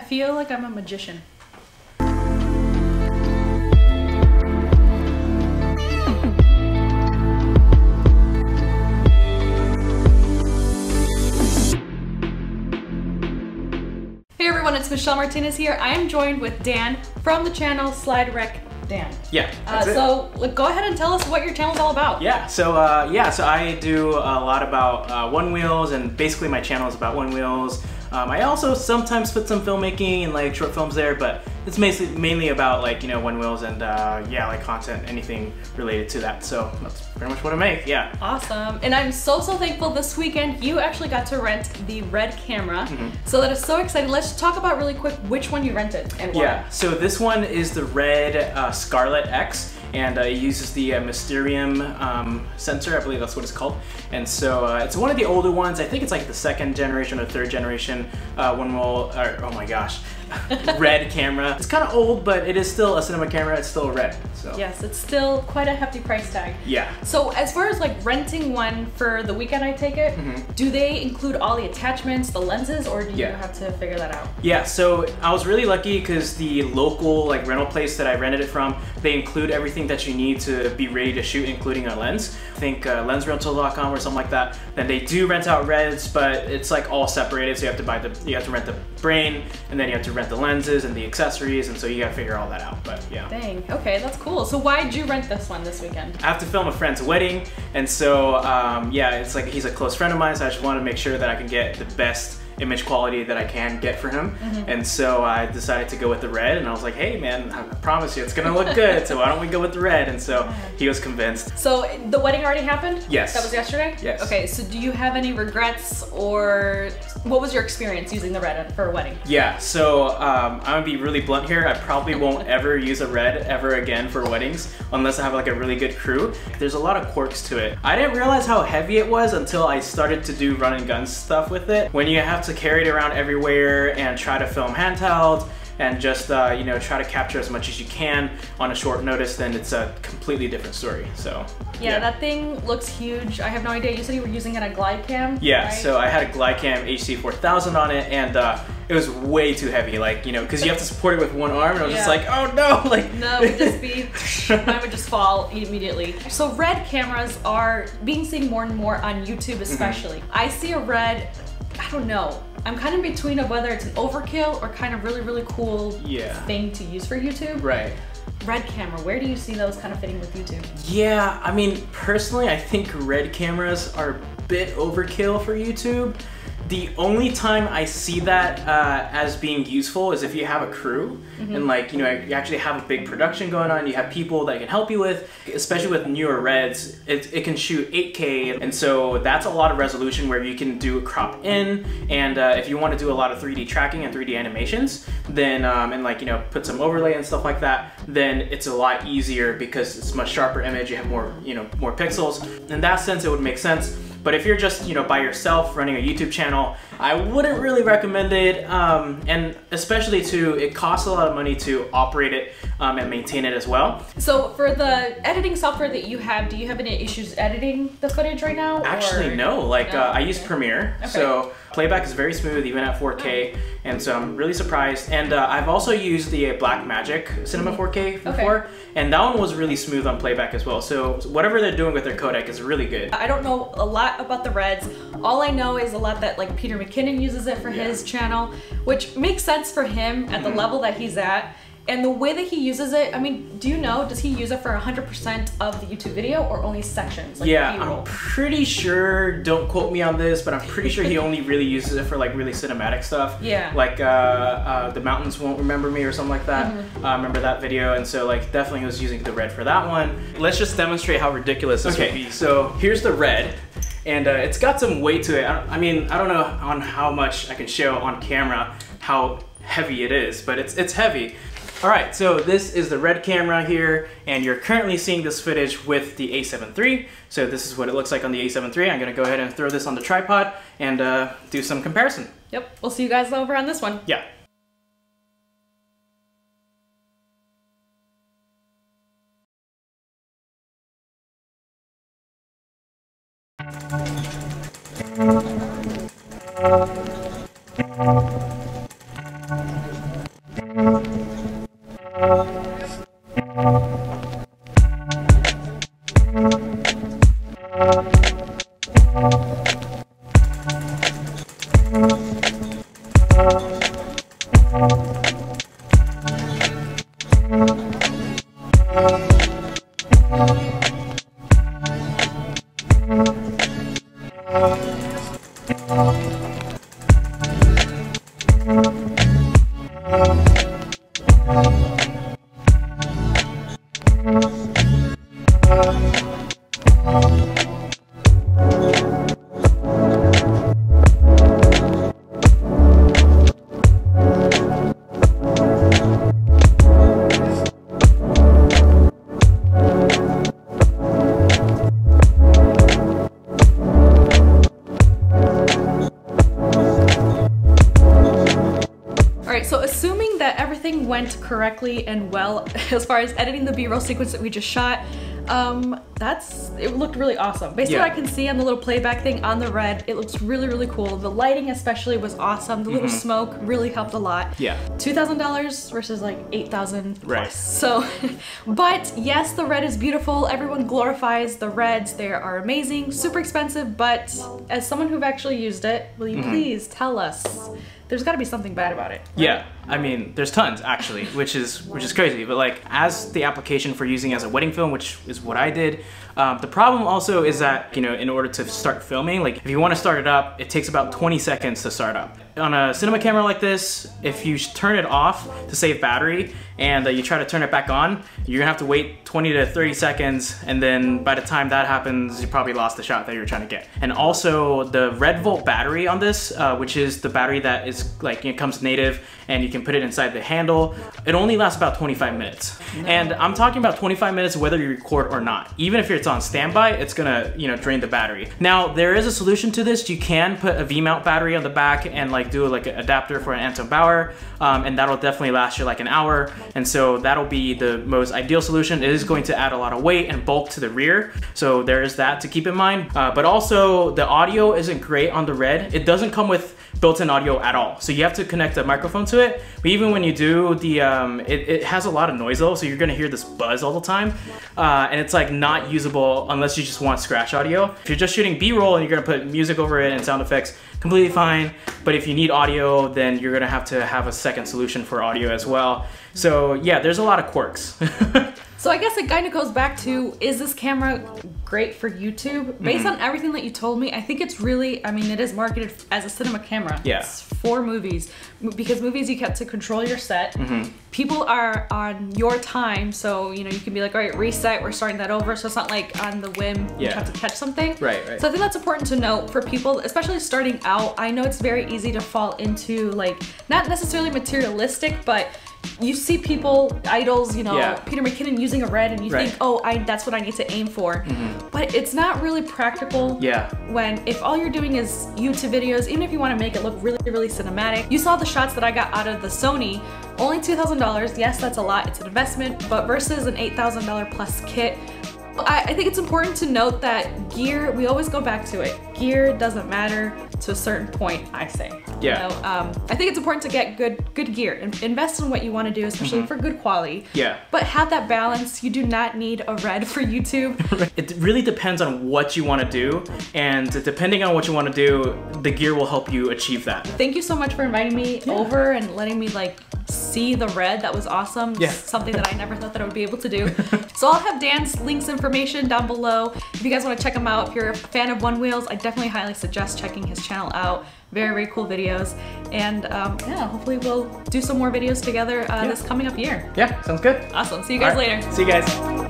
feel like I'm a magician. Hey everyone, it's Michelle Martinez here. I am joined with Dan from the channel Slide Rec Dan. Yeah, that's it. So go ahead and tell us what your channel is all about. Yeah, so I do a lot about one wheels, and basically my channel is about one wheels. I also sometimes put some filmmaking and like short films there, but it's mainly about like, you know, one wheels and yeah, like content, anything related to that. So that's pretty much what I make, yeah. Awesome, and I'm so thankful this weekend you actually got to rent the RED camera. So that is so exciting. Let's talk about really quick which one you rented and why. Yeah, so this one is the RED Scarlet X. And it uses the Mysterium sensor, I believe that's what it's called. And so it's one of the older ones. I think it's like the second generation or third generation one wheel, oh my gosh, RED camera. It's kind of old, but it is still a cinema camera. It's still a RED. So yes, it's still quite a hefty price tag. Yeah. So as far as like renting one for the weekend, I take it, do they include all the attachments, the lenses, or do you have to figure that out? Yeah, so I was really lucky because the local like rental place that I rented it from, they include everything that you need to be ready to shoot, including a lens. I think lensrental.com or something like that. Then they do rent out REDs, but it's like all separated. So you have to rent the brain, and then you have to rent the lenses and the accessories, and so you gotta figure all that out. But yeah. Dang. Okay, that's cool. So why did you rent this one this weekend? I have to film a friend's wedding, and so yeah, it's like he's a close friend of mine, so I just want to make sure that I can get the best image quality that I can get for him. And so I decided to go with the RED, and I was like, hey man, I promise you it's gonna look good, so why don't we go with the RED? And so he was convinced. So the wedding already happened? Yes. That was yesterday? Yes. Okay, so do you have any regrets, or what was your experience using the RED for a wedding? Yeah, so I'm gonna be really blunt here. I probably won't ever use a RED ever again for weddings unless I have like a really good crew. There's a lot of quirks to it. I didn't realize how heavy it was until I started to do run and gun stuff with it. When you have to carry it around everywhere and try to film handheld and just you know, try to capture as much as you can on a short notice, then it's a completely different story. So yeah, that thing looks huge. I have no idea. You said you were using it on a glide cam? Yeah, right? So I had a glide cam HC4000 on it, and it was way too heavy, like, you know, because you have to support it with one arm, and I was just like, oh no, like no, it would just be mine would just fall immediately. So RED cameras are being seen more and more on YouTube, especially. I see a RED, I don't know, I'm kind of between of whether it's an overkill or kind of really cool thing to use for YouTube. Right. RED camera, where do you see those kind of fitting with YouTube? Yeah, I mean, personally, I think RED cameras are a bit overkill for YouTube. The only time I see that as being useful is if you have a crew and like, you know, you actually have a big production going on, you have people that can help you with, especially with newer REDs, it can shoot 8K, and so that's a lot of resolution where you can do a crop in, and if you want to do a lot of 3D tracking and 3D animations, then, and like, you know, put some overlay and stuff like that, then it's a lot easier because it's a much sharper image, you have more, you know, more pixels. In that sense, it would make sense. But if you're just, you know, by yourself running a YouTube channel, I wouldn't really recommend it. And especially too, it costs a lot of money to operate it and maintain it as well. So for the editing software that you have, do you have any issues editing the footage right now? Actually, no. Like I use Premiere, so playback is very smooth even at 4K, and so I'm really surprised. And I've also used the Blackmagic Cinema 4K before, and that one was really smooth on playback as well. So whatever they're doing with their codec is really good. I don't know a lot about the REDs. All I know is a lot that like Peter McKinnon uses it for his channel, which makes sense for him at the level that he's at. And the way that he uses it, I mean, do you know, does he use it for 100% of the YouTube video or only sections? Like I'm pretty sure, don't quote me on this, but I'm pretty sure he only really uses it for like really cinematic stuff. Yeah. Like The Mountains Won't Remember Me or something like that. I remember that video, and so like definitely he was using the RED for that one. Let's just demonstrate how ridiculous this would be. So here's the RED, and it's got some weight to it. I mean, I don't know on how much I can show on camera how heavy it is, but it's heavy. All right, so this is the RED camera here, and you're currently seeing this footage with the A7 III. So this is what it looks like on the A7 III. I'm gonna go ahead and throw this on the tripod and do some comparison. Yep, we'll see you guys over on this one. Yeah. right, so assuming that everything went correctly and well as far as editing the B-roll sequence that we just shot, it looked really awesome. Based on what I can see on the little playback thing on the Red, it looks really, really cool. The lighting especially was awesome. The little smoke really helped a lot. Yeah. $2,000 versus like $8,000 plus. Right. So, but yes, the Red is beautiful. Everyone glorifies the Reds. They are amazing, super expensive, but as someone who've actually used it, will you please tell us, there's got to be something bad about it. Right? Yeah, I mean, there's tons actually, which is crazy. But like, as the application for using as a wedding film, which is what I did, the problem also is that, you know, in order to start filming, like if you want to start it up, it takes about 20 seconds to start up. On a cinema camera like this, if you turn it off to save battery and you try to turn it back on, you're gonna have to wait 20 to 30 seconds, and then by the time that happens, you probably lost the shot that you're trying to get. And also the Red Volt battery on this, which is the battery that is like, it comes native and you can put it inside the handle, it only lasts about 25 minutes. No. And I'm talking about 25 minutes whether you record or not. Even if it's on standby, it's gonna, you know, drain the battery. Now, there is a solution to this. You can put a V-mount battery on the back and like do like an adapter for an Anton Bauer, and that'll definitely last you like an hour. And so that'll be the most ideal solution. It is going to add a lot of weight and bulk to the rear. So there is that to keep in mind. But also the audio isn't great on the Red. It doesn't come with built-in audio at all. So you have to connect a microphone to it. But even when you do, it has a lot of noise though, so you're gonna hear this buzz all the time. And it's like not usable unless you just want scratch audio. If you're just shooting B-roll and you're gonna put music over it and sound effects, completely fine. But if you need audio, then you're gonna have to have a second solution for audio as well. So yeah, there's a lot of quirks. So I guess it kind of goes back to, is this camera great for YouTube? Based on everything that you told me, I think it's really, I mean, it is marketed as a cinema camera. Yeah. It's for movies. Because movies, you get to control your set. People are on your time, so, you know, you can be like, all right, reset, we're starting that over. So it's not like on the whim, you have to catch something. Right. So I think that's important to note for people, especially starting out. I know it's very easy to fall into like, not necessarily materialistic, but you see people, idols, you know, Peter McKinnon using a Red, and you think, oh, that's what I need to aim for. But it's not really practical when, if all you're doing is YouTube videos, even if you want to make it look really, really cinematic. You saw the shots that I got out of the Sony, only $2,000. Yes, that's a lot, it's an investment, but versus an $8,000 plus kit, I think it's important to note that gear, we always go back to it. Gear doesn't matter to a certain point, I say. Yeah. You know, I think it's important to get good gear and invest in what you want to do, especially for good quality. Yeah. But have that balance. You do not need a Red for YouTube. It really depends on what you want to do, and depending on what you want to do, the gear will help you achieve that. Thank you so much for inviting me over and letting me like see the Red. That was awesome. Something that I never thought that I would be able to do. So I'll have Dan's links information down below. If you guys want to check him out, if you're a fan of One Wheels, I definitely highly suggest checking his channel out. Very, very cool videos. And yeah, hopefully we'll do some more videos together this coming up year. Yeah, sounds good. Awesome. See you guys later. See you guys.